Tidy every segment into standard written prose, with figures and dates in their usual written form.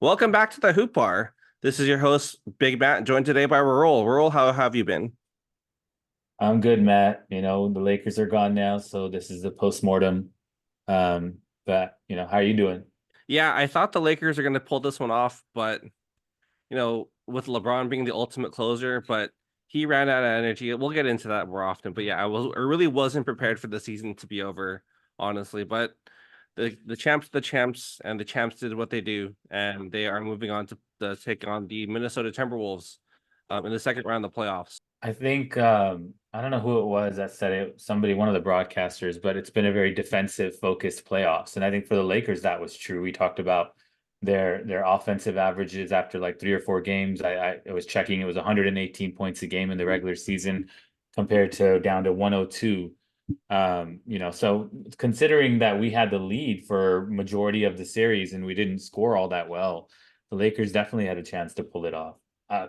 Welcome back to the Hoop Bar. This is your host, Big Matt, joined today by Rahul. Rahul, how have you been? I'm good, Matt. The Lakers are gone now, so this is the postmortem. How are you doing? Yeah, I thought the Lakers are going to pull this one off, but with LeBron being the ultimate closer, but he ran out of energy. We'll get into that more often. But yeah, I really wasn't prepared for the season to be over, honestly. But the champs, the champs, and the champs did what they do, and they are moving on to take on the Minnesota Timberwolves in the second round of the playoffs. I think I don't know who it was that said it, somebody, one of the broadcasters, but it's been a very defensive focused playoffs. And I think for the Lakers that was true. We talked about their offensive averages after like 3 or 4 games. I was checking, it was 118 points a game in the regular season compared to down to 102. So considering that we had the lead for majority of the series and we didn't score all that well, the Lakers definitely had a chance to pull it off.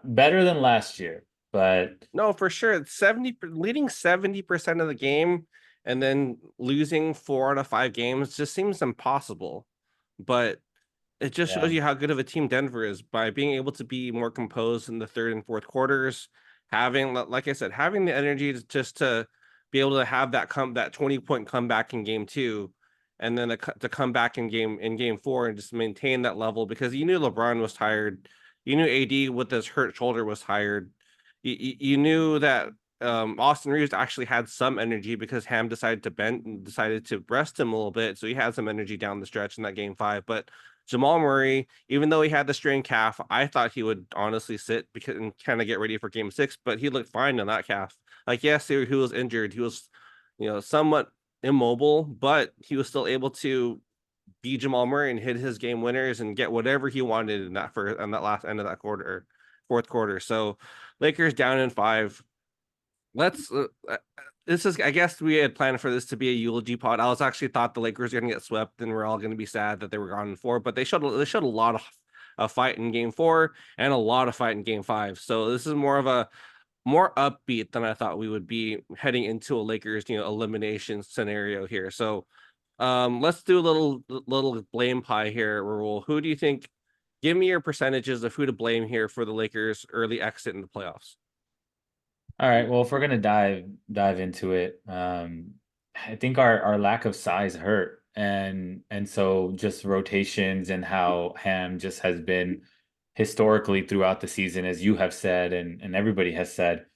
Better than last year, but No, for sure. It's 70 leading 70% of the game and then losing 4 out of 5 games just seems impossible. But it just shows yeah. you how good of a team Denver is by being able to be more composed in the third and fourth quarters, having, like I said, having the energy to be able to have that 20-point comeback in game two, and then to come back in game four and just maintain that level because you knew LeBron was tired, you knew AD with his hurt shoulder was tired, you knew that Austin Reeves actually had some energy because Ham decided to bend and decided to rest him a little bit, so he had some energy down the stretch in that game five, but Jamal Murray, even though he had the strained calf, I thought he would honestly sit because and kind of get ready for game six, but he looked fine in that calf. Like, yes, he was injured. He was, somewhat immobile, but he was still able to be Jamal Murray and hit his game winners and get whatever he wanted in that last end of that quarter, fourth quarter. So Lakers down in five. Let's this is I guess we had planned for this to be a eulogy pod. I was actually thought the Lakers were gonna get swept and we're all gonna be sad that they were gone in four, but they showed a lot of fight in game four and a lot of fight in game five. So this is more upbeat than I thought we would be heading into a Lakers, elimination scenario here. So let's do a little blame pie here, Raul. Who do you think? Give me your percentages of who to blame here for the Lakers' early exit in the playoffs. All right. Well, if we're gonna dive into it, I think our lack of size hurt, and so just rotations and how Ham just has been historically throughout the season, as you have said, and everybody has said,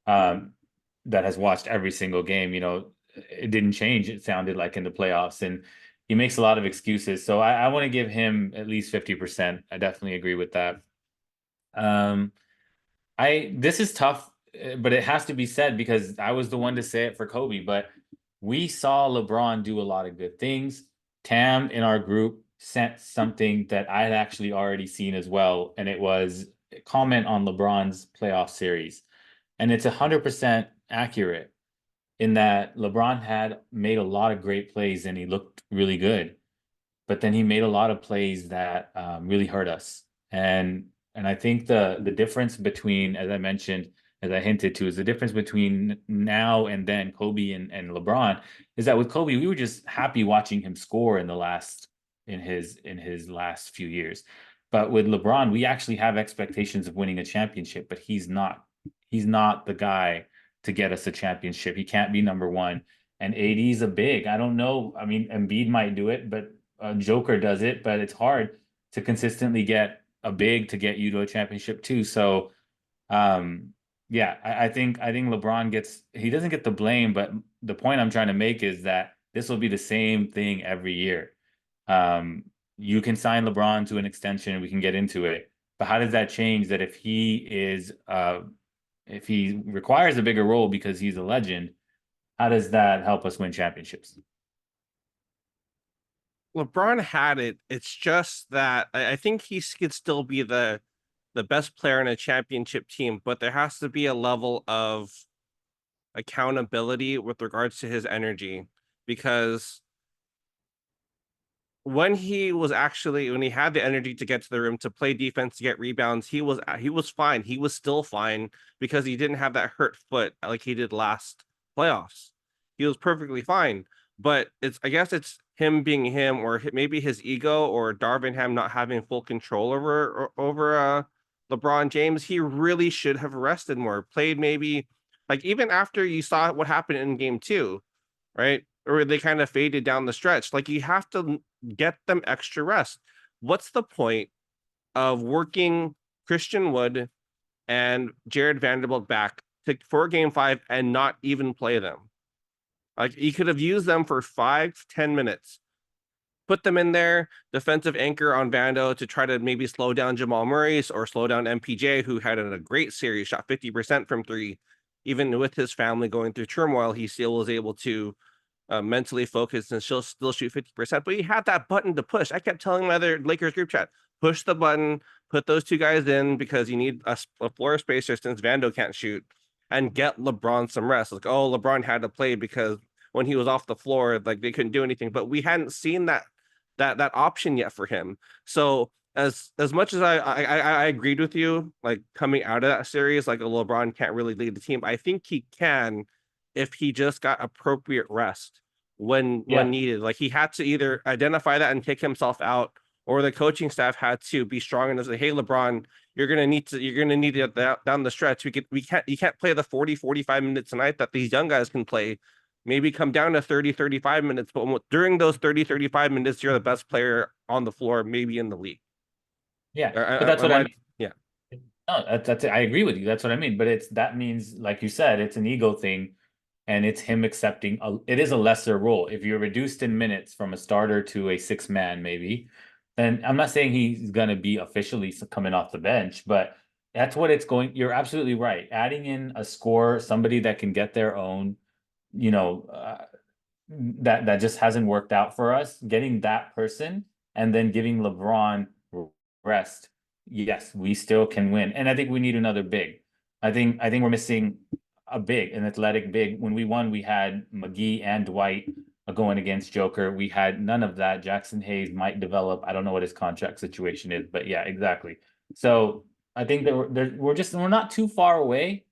um, that has watched every single game. It didn't change. It sounded like in the playoffs, and he makes a lot of excuses. So I want to give him at least 50%. I definitely agree with that. Um, I this is tough, but it has to be said because I was the one to say it for Kobe. But we saw LeBron do a lot of good things. Tam in our group sent something that I had actually already seen as well, and it was a comment on LeBron's playoff series, and it's 100% accurate in that LeBron had made a lot of great plays and he looked really good, but then he made a lot of plays that really hurt us. And I think the difference between, as I mentioned, as I hinted to, is the difference between now and then Kobe and LeBron is that with Kobe, we were just happy watching him score in his last few years. But with LeBron, we actually have expectations of winning a championship, but he's not the guy to get us a championship. He can't be number one. And AD is a big. I don't know. I mean, Embiid might do it, but Joker does it, but it's hard to consistently get a big to get you to a championship too. So, um, yeah, I think LeBron he doesn't get the blame, but the point I'm trying to make is that this will be the same thing every year. Um, you can sign LeBron to an extension, we can get into it, but how does that change that if he requires a bigger role because he's a legend, how does that help us win championships? LeBron had it. It's just that I think he could still be the best player in a championship team, but there has to be a level of accountability with regards to his energy because when he had the energy to get to the rim to play defense to get rebounds, he was fine. He was still fine because he didn't have that hurt foot like he did last playoffs. He was perfectly fine. But I guess it's him being him, or maybe his ego, or Darvin Ham not having full control over LeBron James, he really should have rested more. Played maybe like even after you saw what happened in game two, right? Or they kind of faded down the stretch. Like you have to get them extra rest. What's the point of working Christian Wood and Jared Vanderbilt back for game five and not even play them? Like he could have used them for 5-10 minutes, put them in there, defensive anchor on Vando to try to maybe slow down Jamal Murray's or slow down MPJ, who had a great series, shot 50% from three. Even with his family going through turmoil, he still was able to mentally focused and she'll still shoot 50%. But he had that button to push. I kept telling my other Lakers group chat, push the button, put those two guys in because you need a floor spacer since Vando can't shoot, and get LeBron some rest. Like, oh, LeBron had to play because when he was off the floor, like they couldn't do anything. But we hadn't seen that option yet for him. So as much as I agreed with you, like coming out of that series, like a LeBron can't really lead the team. I think he can if he just got appropriate rest when Yeah. needed. Like he had to either identify that and take himself out, or the coaching staff had to be strong enough to say, hey, LeBron, you're gonna need to down the stretch. We can't you can't play the 40-45 minutes tonight that these young guys can play. Maybe come down to 30-35 minutes, but during those 30-35 minutes, you're the best player on the floor, maybe in the league. Yeah. But that's what Am I I? mean. Yeah. No, that's it. I agree with you. That's what I mean. But that means, like you said, it's an ego thing, and it's him accepting it is a lesser role. If you're reduced in minutes from a starter to a six man, maybe, then I'm not saying he's gonna be officially coming off the bench, but that's what it's going. You're absolutely right. Adding in a scorer, somebody that can get their own, you know, that just hasn't worked out for us. Getting that person and then giving LeBron rest. Yes, we still can win. And I think we need another big. I think we're missing a big, an athletic big. When we won, we had McGee and Dwight going against Joker. We had none of that. Jackson Hayes might develop. I don't know what his contract situation is, but yeah, exactly. So I think that we're not too far away.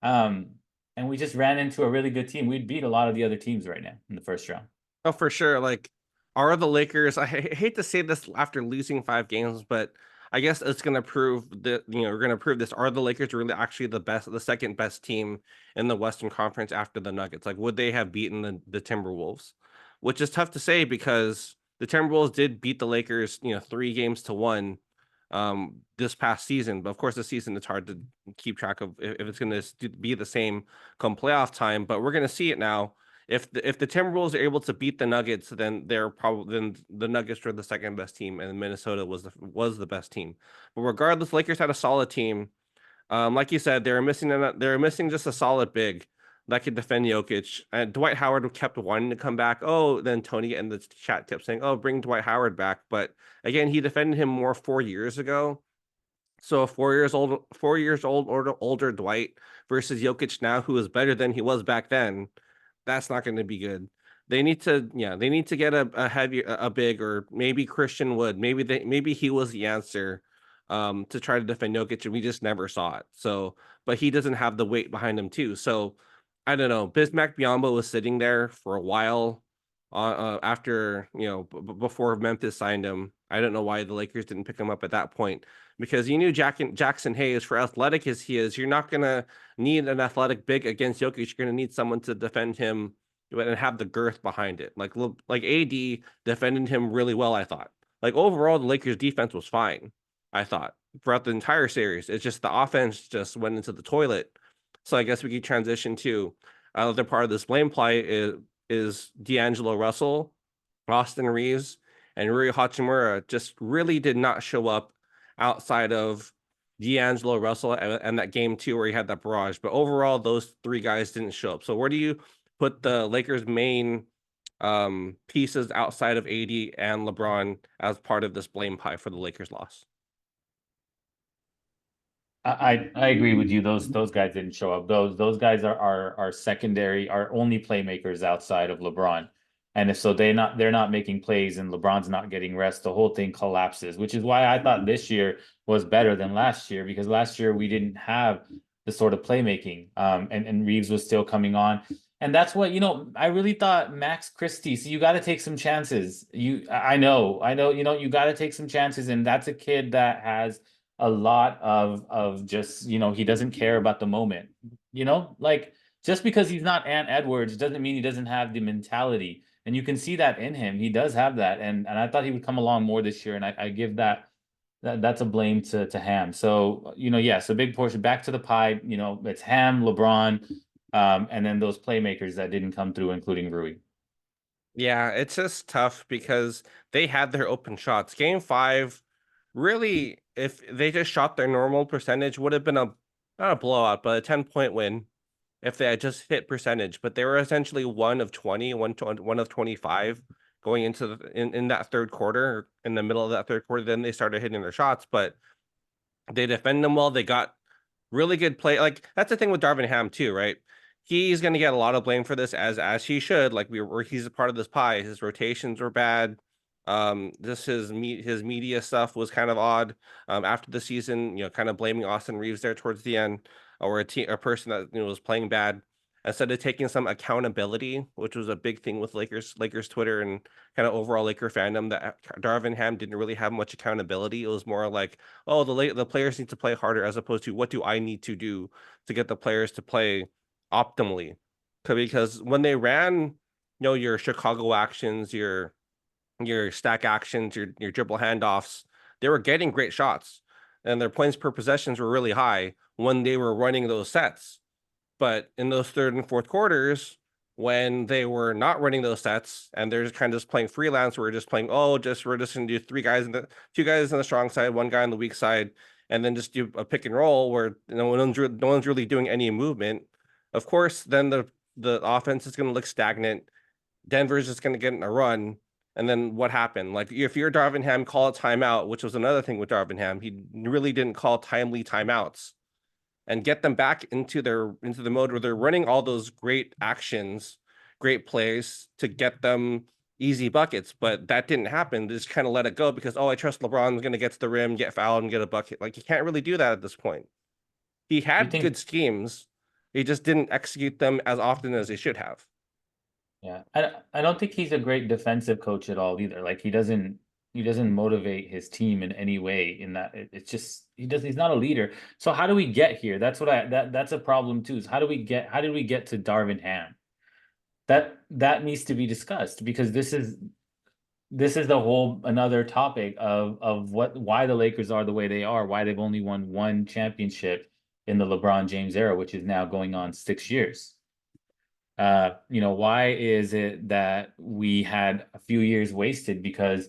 Um, and we just ran into a really good team. We'd beat a lot of the other teams right now in the first round. Oh, for sure. Like, are the Lakers? I hate to say this after losing 5 games, but I guess it's going to prove that we're going to prove this. Are the Lakers really actually the second best team in the Western Conference after the Nuggets? Like, would they have beaten the Timberwolves? Which is tough to say because the Timberwolves did beat the Lakers, 3 games to 1 this past season. But of course, this season it's hard to keep track of if it's going to be the same come playoff time. But we're going to see it now. If the Timberwolves are able to beat the Nuggets, then the Nuggets were the second best team, and Minnesota was the best team. But regardless, Lakers had a solid team. Like you said, they were missing just a solid big that could defend Jokic. And Dwight Howard kept wanting to come back. Oh, then Tony in the chat kept saying, "Oh, bring Dwight Howard back." But again, he defended him more 4 years ago. So 4 years old older Dwight versus Jokic now, who is better than he was back then, that's not going to be good. They need to get a big, or maybe Christian Wood. Maybe he was the answer to try to defend Jokic, and we just never saw it. So, but he doesn't have the weight behind him too. So I don't know. Bismack Biyombo was sitting there for a while after before Memphis signed him. I don't know why the Lakers didn't pick him up at that point, because you knew Jackson Hayes, for athletic as he is, you're not gonna need an athletic big against Jokic. You're gonna need someone to defend him and have the girth behind it. Like AD defended him really well, I thought. Like overall, the Lakers defense was fine, I thought, throughout the entire series. It's just the offense just went into the toilet. So I guess we could transition to another part of this blame play is D'Angelo Russell, Austin Reeves, and Rui Hachimura just really did not show up outside of D'Angelo Russell and that game two where he had that barrage. But overall, those three guys didn't show up. So where do you put the Lakers' main pieces outside of AD and LeBron as part of this blame pie for the Lakers' loss? I agree with you. Those guys didn't show up. Those guys are secondary, are only playmakers outside of LeBron. And if so they're not making plays and LeBron's not getting rest, the whole thing collapses, which is why I thought this year was better than last year, because last year we didn't have the sort of playmaking. And Reeves was still coming on. And that's what, I really thought Max Christie, so you got to take some chances. I know, you got to take some chances. And that's a kid that has a lot of just, he doesn't care about the moment. Like just because he's not Ant Edwards doesn't mean he doesn't have the mentality. And you can see that in him. He does have that. And I thought he would come along more this year. And I give that's a blame to Ham. So, yes, a big portion back to the pie, it's Ham, LeBron, and then those playmakers that didn't come through, including Rui. Yeah, it's just tough because they had their open shots. Game five, really, if they just shot their normal percentage, would have been a not a blowout, but a 10-point win if they had just hit percentage. But they were essentially one of 25 going into in that third quarter, in the middle of that third quarter. Then they started hitting their shots, but they defend them well. They got really good play. Like that's the thing with Darvin Ham too, right? He's going to get a lot of blame for this as he should. Like he's a part of this pie. His rotations were bad. This his media stuff was kind of odd. After the season, kind of blaming Austin Reeves there towards the end, or a person that was playing bad, instead of taking some accountability, which was a big thing with Lakers Twitter and kind of overall Laker fandom. That Darvin Ham didn't really have much accountability. It was more like, oh, the players need to play harder, as opposed to what do I need to do to get the players to play optimally. Because when they ran, your Chicago actions, your stack actions, your dribble handoffs, they were getting great shots, and their points per possessions were really high when they were running those sets. But in those third and fourth quarters, when they were not running those sets and they're just kind of just playing freelance, we're just playing, we're just gonna do two guys on the strong side, one guy on the weak side, and then just do a pick and roll where no one's really doing any movement. Of course, then the offense is gonna look stagnant. Denver's just gonna get in a run. And then what happened? Like if you're Darvin Ham, call a timeout, which was another thing with Darvin Ham. He really didn't call timely timeouts and get them back into the mode where they're running all those great actions, great plays to get them easy buckets. But that didn't happen. They just kind of let it go because I trust LeBron's going to get to the rim, get fouled, and get a bucket. Like you can't really do that at this point. He You had good think, schemes, he just didn't execute them as often as he should have. yeah, I don't think he's a great defensive coach at all either. Like he doesn't motivate his team in any way in that it's just he's not a leader. So how do we get here? That's a problem too. Is how did we get to Darvin Ham? That needs to be discussed because this is the whole another topic of why the Lakers are the way they are, why they've only won one championship in the LeBron James era, which is now going on 6 years. Why is it that we had a few years wasted because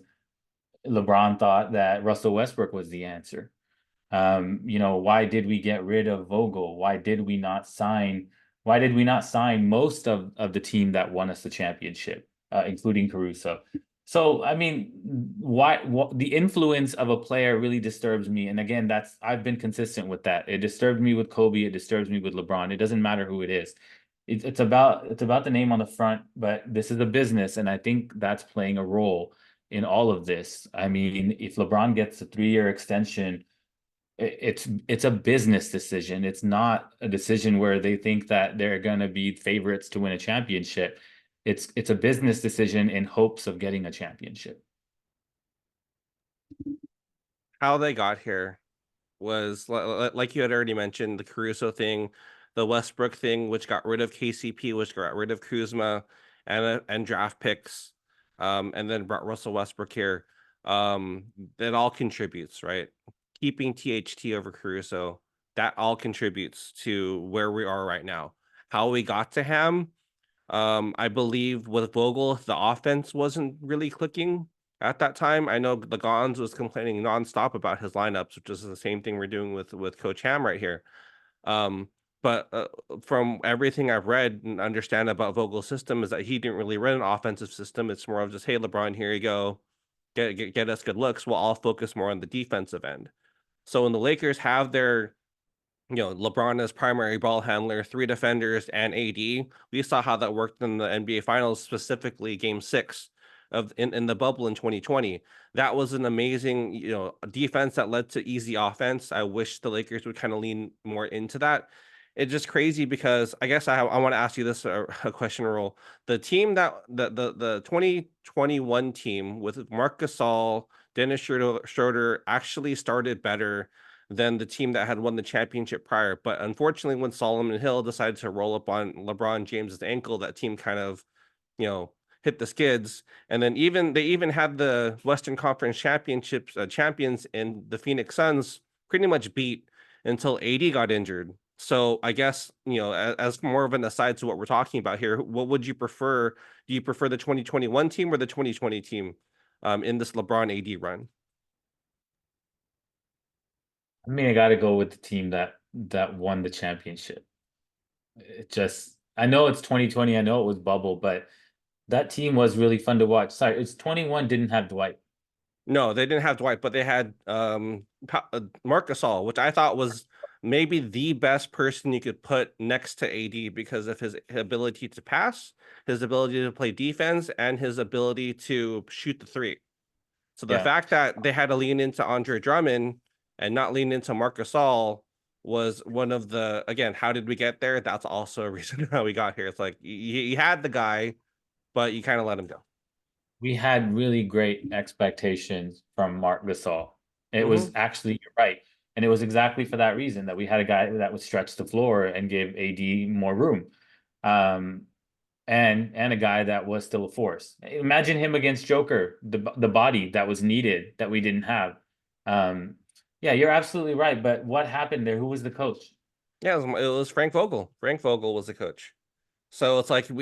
LeBron thought that Russell Westbrook was the answer? Why did we get rid of Vogel? Why did we not sign most of the team that won us the championship, including Caruso? So, I mean, the influence of a player really disturbs me. And again, I've been consistent with that. It disturbed me with Kobe. It disturbs me with LeBron. It doesn't matter who it is. It's about the name on the front, but this is a business, and I think that's playing a role in all of this. I mean, if LeBron gets a 3-year extension, it's a business decision. It's not a decision where they think that they're going to be favorites to win a championship. It's a business decision in hopes of getting a championship. How they got here was like you had already mentioned, the Caruso thing, the Westbrook thing, which got rid of KCP, which got rid of Kuzma and draft picks, and then brought Russell Westbrook here. That all contributes, right? Keeping THT over Caruso, that all contributes to where we are right now. How we got to Ham, I believe with Vogel, the offense wasn't really clicking at that time. I know the Gons was complaining nonstop about his lineups, which is the same thing we're doing with Coach Ham right here. But from everything I've read and understand about Vogel's system is that he didn't really run an offensive system. It's more of just, hey, LeBron, here you go, get us good looks. We'll all focus more on the defensive end. So when the Lakers have their LeBron as primary ball handler, three defenders, and AD. We saw how that worked in the NBA Finals, specifically Game 6 in the bubble in 2020. That was an amazing, defense that led to easy offense. I wish the Lakers would kind of lean more into that. it's just crazy because I guess I want to ask you this a question, Roll. The team that the 2021 team with Mark Gasol, Dennis Schroeder actually started better than the team that had won the championship prior. But unfortunately, when Solomon Hill decided to roll up on LeBron James's ankle, that team kind of, you know, hit the skids. And then they even had the Western Conference Championships champions in the Phoenix Suns pretty much beat until AD got injured. So I guess, as more of an aside to what we're talking about here, what would you prefer? Do you prefer the 2021 team or the 2020 team in this LeBron AD run? I mean, I got to go with the team that won the championship. It just, I know it's 2020, I know it was bubble, but that team was really fun to watch. Sorry, it's 21 didn't have Dwight. No, they didn't have Dwight, but they had Marc Gasol, which I thought was maybe the best person you could put next to AD because of his ability to pass, his ability to play defense, and his ability to shoot the three. So the Yeah. fact that they had to lean into Andre Drummond and not lean into Marc Gasol was one of the, again, how did we get there? That's also a reason how we got here. It's like you had the guy, but you kind of let him go. We had really great expectations from Mark Gasol. It was Hmm. actually, you're right. And it was exactly for that reason that we had a guy that would stretch the floor and give AD more room. Um, and a guy that was still a force. Imagine him against Joker, the body that was needed that we didn't have. Um, yeah, you're absolutely right. But what happened there? Who was the coach? Yeah, it was Frank Vogel. Frank Vogel was the coach. So it's like do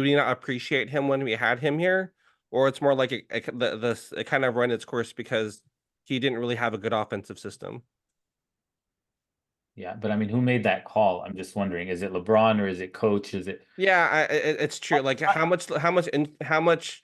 we not appreciate him when we had him here, or it's more like it kind of run its course because he didn't really have a good offensive system. Yeah, but I mean, who made that call? I'm just wondering. Is it LeBron or is it coach? Is it Yeah, it's true. Like how much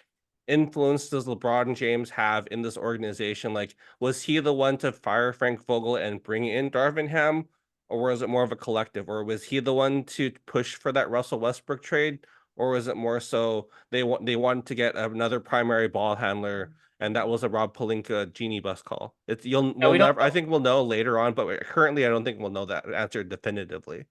influence does LeBron James have in this organization? Like, was he the one to fire Frank Vogel and bring in Darvin Ham, or was it more of a collective? Or was he the one to push for that Russell Westbrook trade, or was it more so they wanted to get another primary ball handler, and that was a Rob Pelinka genie bus call? It's you'll yeah, we'll we don't never. I know. think we'll know later on, but currently I don't think we'll know that answer definitively.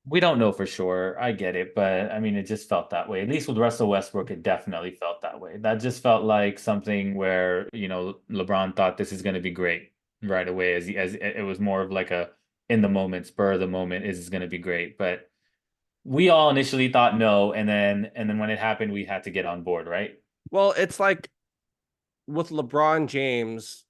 We don't know for sure. I get it, but I mean, it just felt that way. At least with Russell Westbrook, it definitely felt that way. That just felt like something where, LeBron thought this is going to be great right away as it was more of like a in the moment, spur of the moment, is going to be great. But we all initially thought no, and then when it happened, we had to get on board, right? Well, it's like with LeBron James,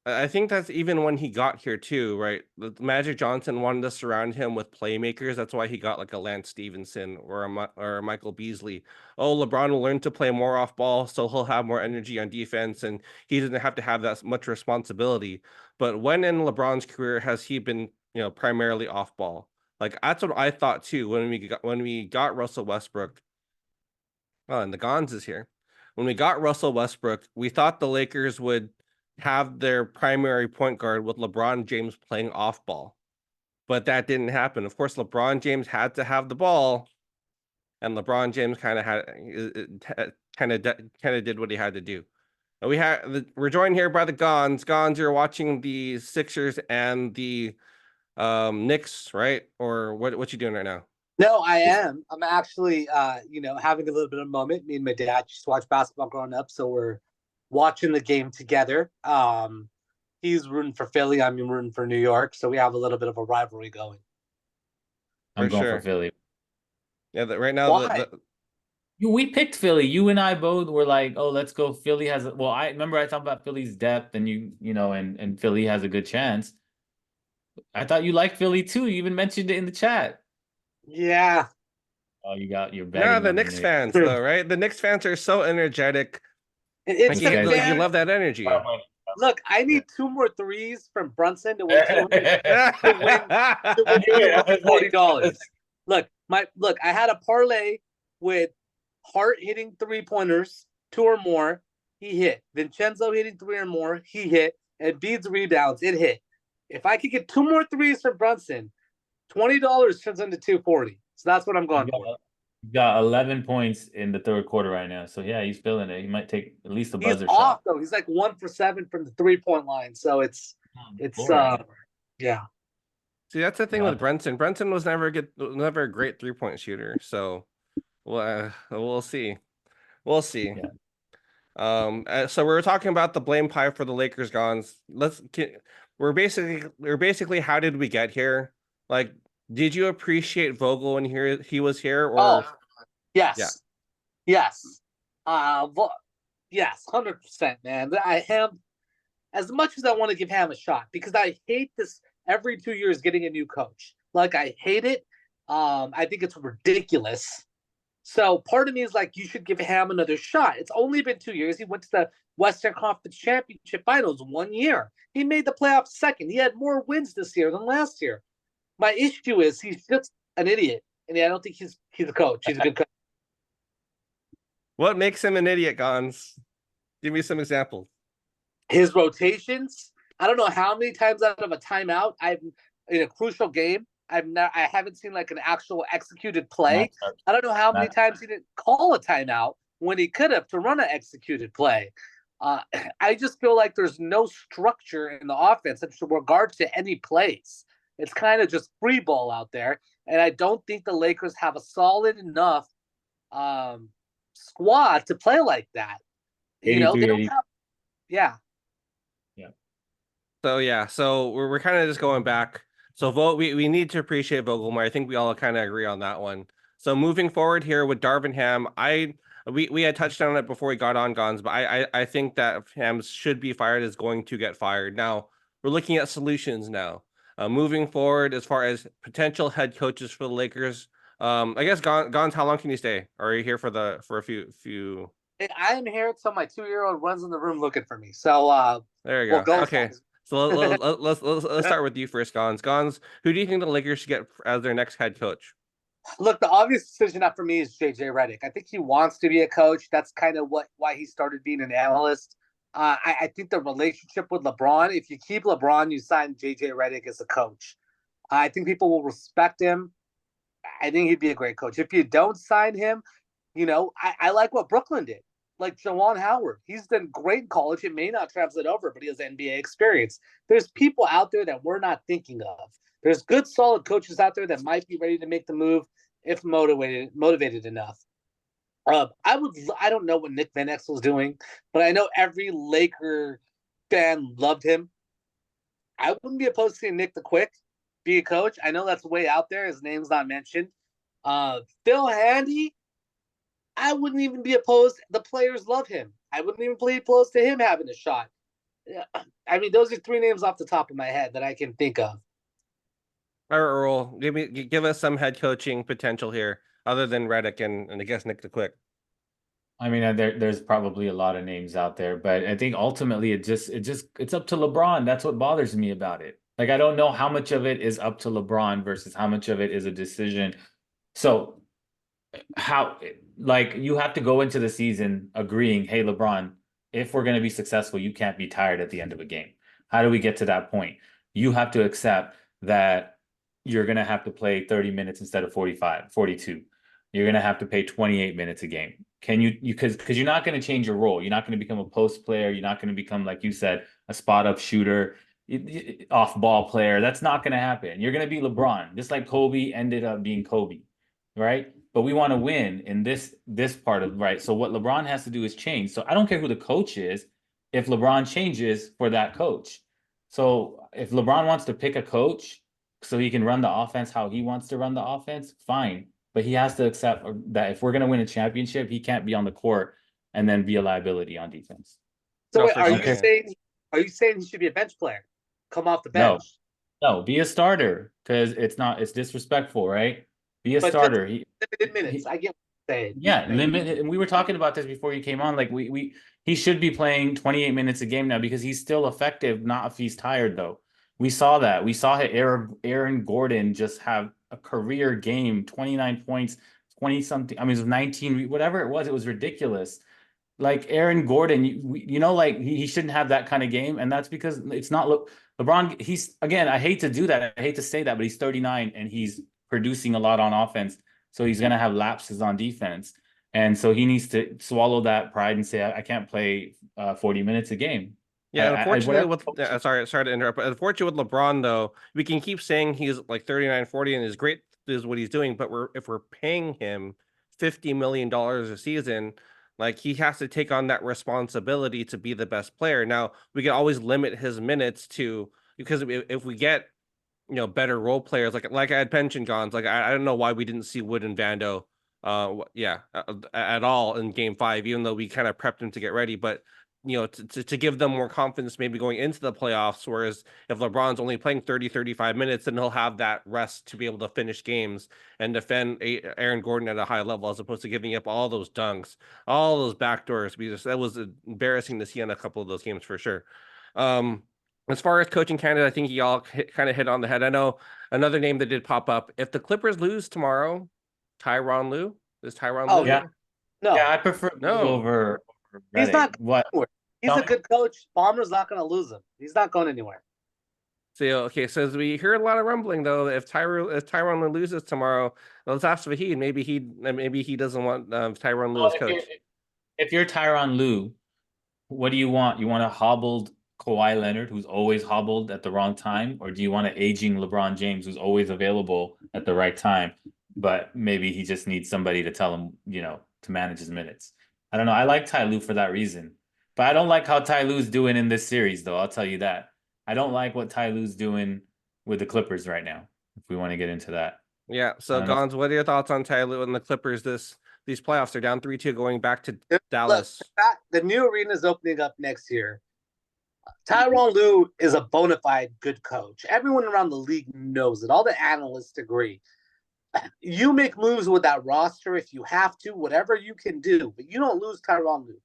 I think that's even when he got here too, right? The Magic Johnson wanted to surround him with playmakers. That's why he got like a Lance Stevenson or a Michael Beasley. Oh, LeBron will learn to play more off ball, so he'll have more energy on defense, and he doesn't have to have that much responsibility. But when in LeBron's career has he been, primarily off ball? Like that's what I thought too when we got Russell Westbrook. Oh, and the Gons is here. When we got Russell Westbrook, we thought the Lakers would have their primary point guard with LeBron James playing off ball, but that didn't happen. Of course, LeBron James had to have the ball, and LeBron James kind of did what he had to do. We're joined here by the Gons. Gons, you're watching the Sixers and the Knicks, right? Or what you doing right now? No, I am. I'm actually, having a little bit of a moment. Me and my dad used to watch basketball growing up, so we're watching the game together. He's rooting for Philly. I'm rooting for New York, so we have a little bit of a rivalry going. I'm For going for sure. Philly. Yeah, right now Why? We picked Philly. You and I both were like, "Oh, let's go." Philly has well, I remember I talked about Philly's depth, and and Philly has a good chance. I thought you liked Philly too. You even mentioned it in the chat. Yeah. Oh, you're No, betting the on the Knicks Knicks. fans though, right? The Knicks fans are so energetic. It's Like You the guys you fan. love that energy. Look, I Yeah. need two more threes from Brunson to win to win to I win knew it. I was like, $240. Look, I had a parlay with Hart hitting 3-pointers, two or more, he hit. Vincenzo hitting three or more, he hit. And Bede's rebounds, it hit. If I could get two more threes from Brunson, $20 turns into 240. So that's what I'm you going for. got 11 points in the third quarter right now. So yeah, he's feeling it. He might take at least a He's buzzer off shot. though. He's like 1 for 7 from the 3-point line. So it's Floor, right? yeah. See, that's the thing Yeah. with Brunson. Brunson was never a great 3-point shooter. So, well, we'll see. We'll see. Yeah. So we were talking about the blame pie for the Lakers Gons. We're basically how did we get here? Like, did you appreciate Vogel when he was here, or Oh, yeah? yes. Yes, 100%, man. I am, as much as I want to give Ham a shot, because I hate this every 2 years getting a new coach. Like, I hate it. I think it's ridiculous. So part of me is like, you should give Ham another shot. It's only been 2 years. He went to the Western Conference Championship Finals 1 year. He made the playoffs second. He had more wins this year than last year. My issue is he's just an idiot, and I don't think he's a coach. He's a good coach. What makes him an idiot, Gons? Give me some examples. His rotations. I don't know how many times out of a timeout I've in a crucial game. I haven't seen like an actual executed play. I don't know how many times he didn't call a timeout when he could have to run an executed play. I just feel like there's no structure in the offense in regards to any plays. It's kind of just free ball out there, and I don't think the Lakers have a solid enough squad to play like that. You know, they don't have. Yeah. So we're kind of just going back. So we need to appreciate Vogelmar. I think we all kind of agree on that one. So moving forward here with Darvin Ham, we had touched on it before we got on Gons, but I think that Ham should be fired, is going to get fired. Now we're looking at solutions now. Moving forward, as far as potential head coaches for the Lakers, I guess Gons, how long can you stay? Or are you here for a few? I am here until my 2-year-old runs in the room looking for me. So there you go. Go okay. guys. So let's start with you first, Gons. Gons, who do you think the Lakers should get as their next head coach? Look, the obvious decision for me is JJ Redick. I think he wants to be a coach. That's kind of why he started being an analyst. I think the relationship with LeBron, if you keep LeBron, you sign JJ Redick as a coach. I think people will respect him. I think he'd be a great coach. If you don't sign him, I like what Brooklyn did. Like Jawan Howard. He's done great in college. It may not translate over, but he has NBA experience. There's people out there that we're not thinking of. There's good, solid coaches out there that might be ready to make the move if motivated enough. I don't know what Nick Van Exel's doing, but I know every Laker fan loved him. I wouldn't be opposed to seeing Nick the Quick be a coach. I know that's way out there. His name's not mentioned. Phil Handy, I wouldn't even be opposed. The players love him. I wouldn't even be opposed to him having a shot. I mean, those are three names off the top of my head that I can think of. All right, Earl, give us some head coaching potential here, other than Redick and I guess Nick the Quick. I mean, there's probably a lot of names out there, but I think ultimately it's up to LeBron. That's what bothers me about it. Like, I don't know how much of it is up to LeBron versus how much of it is a decision. So you have to go into the season agreeing, hey, LeBron, if we're going to be successful, you can't be tired at the end of a game. How do we get to that point? You have to accept that you're going to have to play 30 minutes instead of 45, 42. You're going to have to play 28 minutes a game. Can you because you're not going to change your role. You're not going to become a post player. You're not going to become, like you said, a spot up shooter, off ball player. That's not going to happen. You're going to be LeBron, just like Kobe ended up being Kobe, right? But we want to win in this part of, right? So what LeBron has to do is change. So I don't care who the coach is if LeBron changes for that coach. So if LeBron wants to pick a coach so he can run the offense how he wants to run the offense, fine. But he has to accept that if we're going to win a championship, he can't be on the court and then be a liability on defense. So wait, are you saying he should be a bench player? Come off the bench? No, be a starter, because it's disrespectful, right? Be a starter. Limited minutes. I get what you're saying. Yeah, limited. And we were talking about this before you came on. Like he should be playing 28 minutes a game now because he's still effective, not if he's tired though. We saw that. We saw Aaron Gordon just have a career game, 29 points, 20 something. I mean, it was 19, whatever it was ridiculous. Like Aaron Gordon, like he shouldn't have that kind of game. And that's because it's not LeBron. He's, again, I hate to do that. I hate to say that, but he's 39 and he's producing a lot on offense. So he's going to have lapses on defense. And so he needs to swallow that pride and say, I can't play 40 minutes a game. Yeah, unfortunately Whatever. sorry to interrupt, but unfortunately with LeBron though, we can keep saying he's like 39, 40 and is great is what he's doing, but if we're paying him $50 million a season, like he has to take on that responsibility to be the best player. Now, we can always limit his minutes to because if we get better role players like I had mentioned Gons, like I don't know why we didn't see Wood and Vando at all in game 5, even though we kind of prepped him to get ready, but to give them more confidence maybe going into the playoffs, whereas if LeBron's only playing 30-35 minutes, then he'll have that rest to be able to finish games and defend Aaron Gordon at a high level, as opposed to giving up all those dunks, all those backdoors, because that was embarrassing to see on a couple of those games for sure. As far as coaching candidate, I think y'all kind of hit on the head. I know another name that did pop up. If the Clippers lose tomorrow, Tyronn Lue. Is Tyronn Oh Lue? Yeah. no, Yeah, I prefer No. Lue over he's Redick. not What? anywhere. He's Tell a me. good coach. Bomber's not going to lose him. He's not going anywhere. So okay, so as we hear a lot of rumbling though, if Tyronn Lue loses tomorrow, let's ask Fahid. Maybe he doesn't want Tyronn Lue Well, as coach. if you're Tyronn Lue, what do you want? You want a hobbled Kawhi Leonard who's always hobbled at the wrong time, or do you want an aging LeBron James who's always available at the right time, but maybe he just needs somebody to tell him, to manage his minutes? I don't know. I like Ty Lue for that reason, but I don't like how Ty Lue's doing in this series, though. I'll tell you that. I don't like what Ty Lue's doing with the Clippers right now. If we want to get into that, Yeah. I So don't know. Gons, what are your thoughts on Ty Lue and the Clippers these playoffs? They're down 3-2 going back to Look, Dallas. the new arena is opening up next year. Tyronn Lue is a bona fide good coach. Everyone around the league knows it. All the analysts agree. You make moves with that roster if you have to, whatever you can do, but you don't lose Tyronn Lue.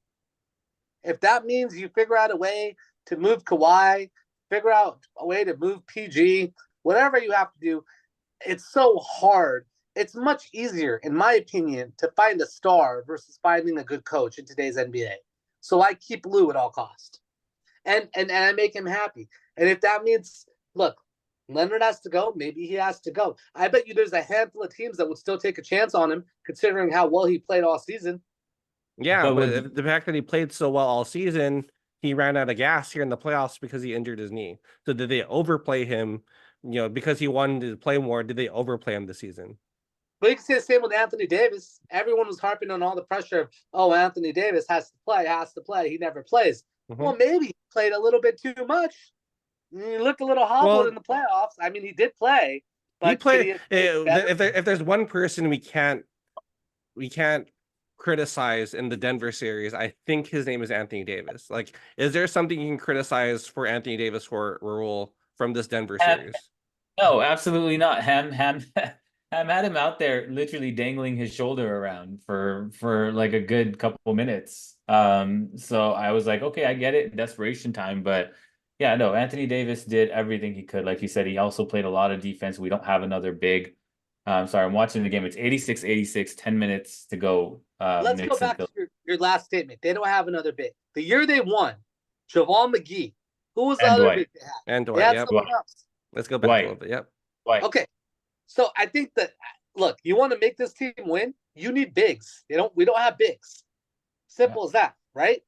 If that means you figure out a way to move Kawhi, figure out a way to move PG, whatever you have to do, it's so hard. It's much easier, in my opinion, to find a star versus finding a good coach in today's NBA. So I keep Lue at all costs. And I make him happy. And if that means, look, Leonard has to go, maybe he has to go. I bet you there's a handful of teams that would still take a chance on him, considering how well he played all season. Yeah, But but the fact that he played so well all season, he ran out of gas here in the playoffs because he injured his knee. So did they overplay him? Because he wanted to play more, did they overplay him this season? But you can say the same with Anthony Davis. Everyone was harping on all the pressure of, oh, Anthony Davis has to play. He never plays. Mhm. Well, maybe he played a little bit too much. He looked a little hobbled in the playoffs. I mean, he did play. But He played. better? If there's one person we can't criticize in the Denver series, I think his name is Anthony Davis. Like, is there something you can criticize for Anthony Davis for Rahul from this Denver series? No, absolutely not. Ham had him out there literally dangling his shoulder around for like a good couple minutes. So I was like, okay, I get it, desperation time, but yeah, no, Anthony Davis did everything he could. Like you said, he also played a lot of defense. We don't have another big. Sorry, I'm watching the game. It's 86-86, 10 minutes to go. Let's go back to your last statement. They don't have another big. The year they won, JaVale McGee. Who was the other big they had? And Dwight, They had yep. someone else. Let's go back a little bit. Yep. Dwight. Okay. So I think that, look, you want to make this team win, you need bigs. We don't have bigs. Simple as that, right?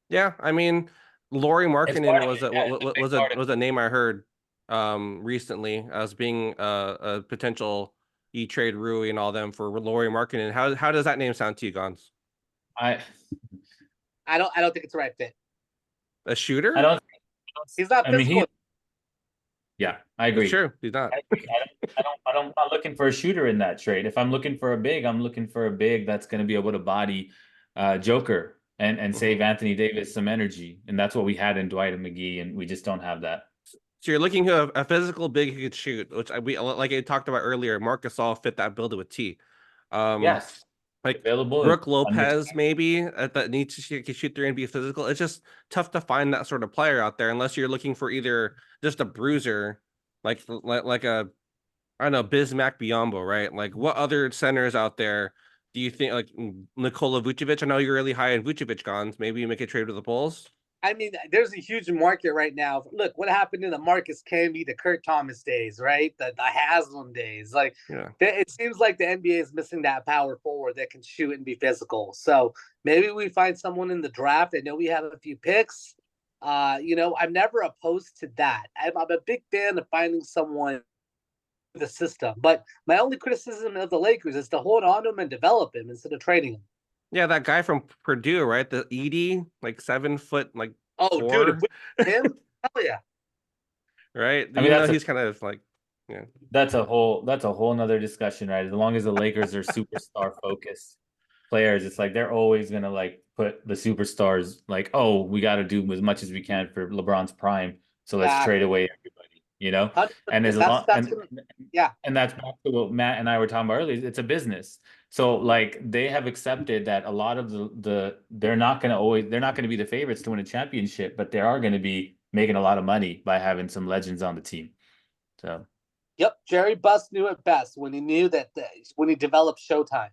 Yeah, I mean, Lauri Markkanen was a name I heard recently as being a potential trade Rui and all them for Lauri Markkanen. How does that name sound to you, Gons? I don't think it's the right fit. A shooter? He's not physical. Yeah, I agree. Sure, he's not. I'm not looking for a shooter in that trade. If I'm looking for a big, I'm looking for a big that's going to be able to body Joker and save Anthony Davis some energy. And that's what we had in Dwight and McGee, and we just don't have that. So you're looking at a physical big who could shoot, which we like I talked about earlier. Marc Gasol fit that build with T. Yes. Like available. Brooke Lopez, maybe that needs to shoot three and be physical. It's just tough to find that sort of player out there unless you're looking for either just a bruiser, like a I don't know, Bismack Biyombo, right? Like what other centers out there do you think, like Nikola Vucevic? I know you're really high in Vucevic, Gons. Maybe you make a trade with the Bulls. I mean, there's a huge market right now. Look, what happened in the Marcus Camby, the Kurt Thomas days, right? The Haslam days. Like, it seems like the NBA is missing that power forward that can shoot and be physical. So maybe we find someone in the draft. I know we have a few picks. I'm never opposed to that. I'm a big fan of finding someone the system. But my only criticism of the Lakers is to hold on to him and develop him instead of trading him. Yeah, that guy from Purdue, right? The Edie, like 7 foot, like Oh, four. dude, him? Hell yeah. Right? I mean, Even though he's kind of like, yeah. that's a whole nother discussion, right? As long as the Lakers are superstar focused players, it's like they're always gonna like put the superstars like, oh, we got to do as much as we can for LeBron's prime, so let's trade away everybody, you know. And as 100%. long Yeah. and that's back to what Matt and I were talking about earlier. It's a business, so like they have accepted that a lot of they're not gonna be the favorites to win a championship, but they are gonna be making a lot of money by having some legends on the team. So. Yep, Jerry Buss knew it best when he knew that when he developed Showtime.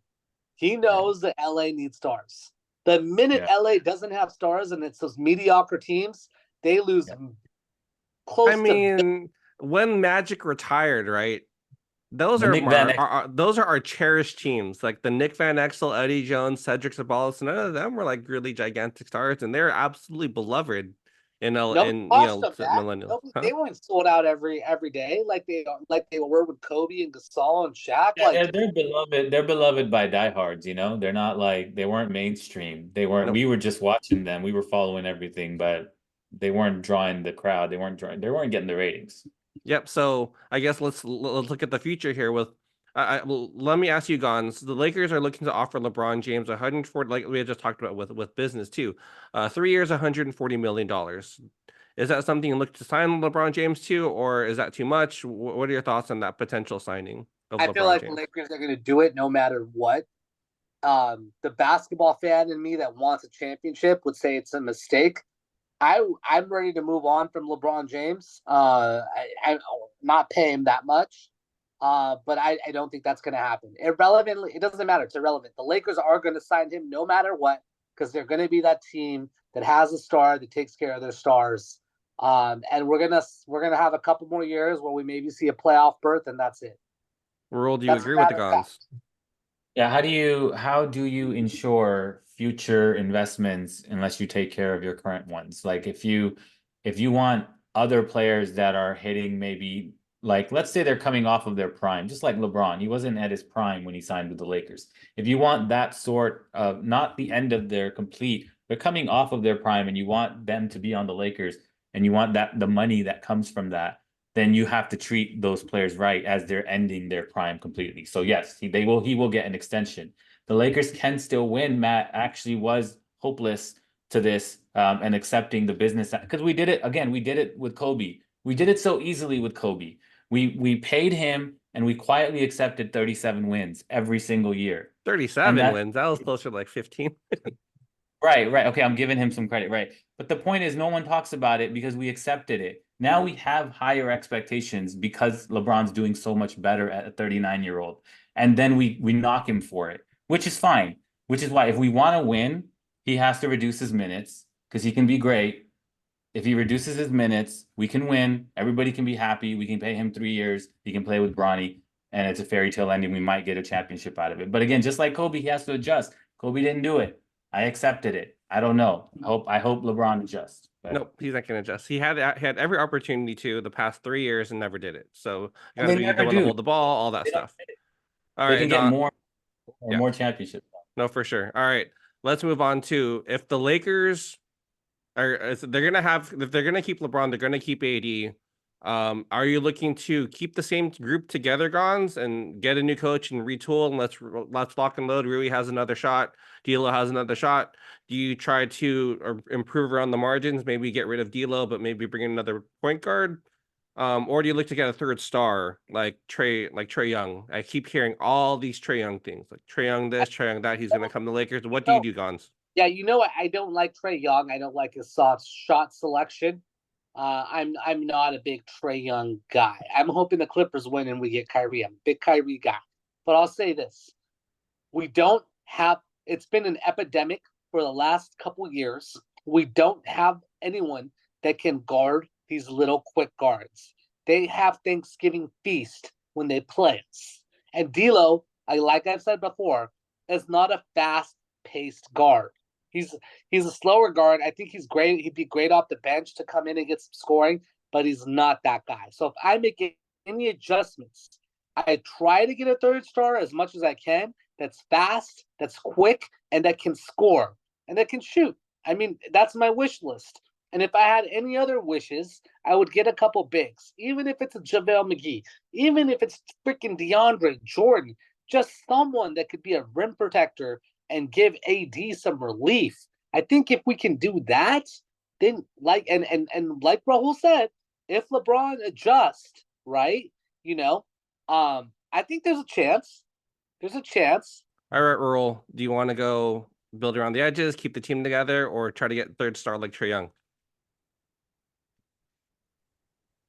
He knows that LA needs stars. The minute LA doesn't have stars and it's those mediocre teams, they lose close I mean, when Magic retired, right? Those The are our cherished teams, like the Nick Van Exel, Eddie Jones, Cedric Sabalas. None of them were like really gigantic stars, and they're absolutely beloved in millennials. Huh? They weren't sold out every day like they were with Kobe and Gasol and Shaq. Yeah, they're beloved. They're beloved by diehards. You know, they're not like they weren't mainstream. They weren't. Nope. We were just watching them. We were following everything, but they weren't drawing the crowd. They weren't drawing. They weren't getting the ratings. Yep. So I guess let's look at the future here. With let me ask you, Gons. The Lakers are looking to offer LeBron James 140, like we had just talked about with business too. 3 years, $140 million. Is that something you look to sign LeBron James to, or is that too much? What are your thoughts on that potential signing of I LeBron feel like James? the Lakers are going to do it no matter what. The basketball fan in me that wants a championship would say it's a mistake. I'm ready to move on from LeBron James. I not pay him that much. But I don't think that's going to happen. Irrelevantly, it doesn't matter. It's irrelevant. The Lakers are going to sign him no matter what because they're going to be that team that has a star that takes care of their stars. And we're gonna have a couple more years where we maybe see a playoff berth, and that's it. Rahul, do you agree with the Gons? Yeah, how do you ensure future investments unless you take care of your current ones? Like if you want other players that are hitting maybe like let's say they're coming off of their prime, just like LeBron, he wasn't at his prime when he signed with the Lakers. If you want that sort of not the end of their complete, they're coming off of their prime and you want them to be on the Lakers and you want that the money that comes from that, then you have to treat those players right as they're ending their prime completely. So yes, he will get an extension. The Lakers can still win. Matt actually was hopeless to this and accepting the business because we did it again. We did it with Kobe. We did it so easily with Kobe. We paid him and we quietly accepted 37 wins every single year. 37 wins. That was closer to like 15. Right. Okay, I'm giving him some credit, right? But the point is, no one talks about it because we accepted it. Now we have higher expectations because LeBron's doing so much better at a 39-year-old, and then we knock him for it, which is fine. Which is why if we want to win, he has to reduce his minutes because he can be great. If he reduces his minutes, we can win. Everybody can be happy. We can pay him 3 years. He can play with Bronny, and it's a fairy tale ending. We might get a championship out of it. But again, just like Kobe, he has to adjust. Kobe didn't do it. I accepted it. I don't know. I hope LeBron adjusts. But... Nope, he's not going to adjust. He had every opportunity to the past 3 years and never did it. So you got to be the one to hold the ball, all that stuff. All right, they can get more championships. No, for sure. All right, let's move on to if the Lakers if they're gonna keep LeBron, they're gonna keep AD. Are you looking to keep the same group together, Gons, and get a new coach and retool and let's lock and load? Rui has another shot. D'Lo has another shot. Do you try to improve around the margins? Maybe get rid of D'Lo, but maybe bring in another point guard. Or do you look to get a third star like Trae Young? I keep hearing all these Trae Young things, like Trae Young this, Trae Young that. He's gonna come to Lakers. What do you do, Gons? Yeah, I don't like Trae Young. I don't like his soft shot selection. I'm not a big Trae Young guy. I'm hoping the Clippers win and we get Kyrie. I'm a big Kyrie guy. But I'll say this. It's been an epidemic for the last couple years. We don't have anyone that can guard these little quick guards. They have Thanksgiving feast when they play us. And D'Lo, like I've said before, is not a fast-paced guard. He's a slower guard. I think he's great. He'd be great off the bench to come in and get some scoring, but he's not that guy. So if I make any adjustments, I try to get a third star as much as I can. That's fast, that's quick, and that can score and that can shoot. I mean, that's my wish list. And if I had any other wishes, I would get a couple bigs, even if it's a JaVale McGee, even if it's freaking DeAndre Jordan, just someone that could be a rim protector and give AD some relief. I think if we can do that, then like and like Rahul said, if LeBron adjusts, right, I think there's a chance. There's a chance. All right, Rahul, do you want to go build around the edges, keep the team together, or try to get third star like Trae Young?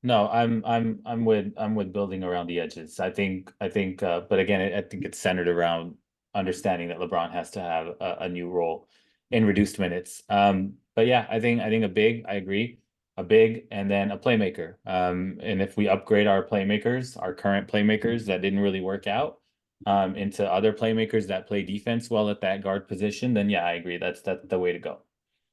No, I'm with building around the edges. I think but again, I think it's centered around understanding that LeBron has to have a new role in reduced minutes. But yeah, I think a big, I agree, a big and then a playmaker. And if we upgrade our playmakers, our current playmakers that didn't really work out, into other playmakers that play defense well at that guard position, then yeah, I agree. That's the way to go.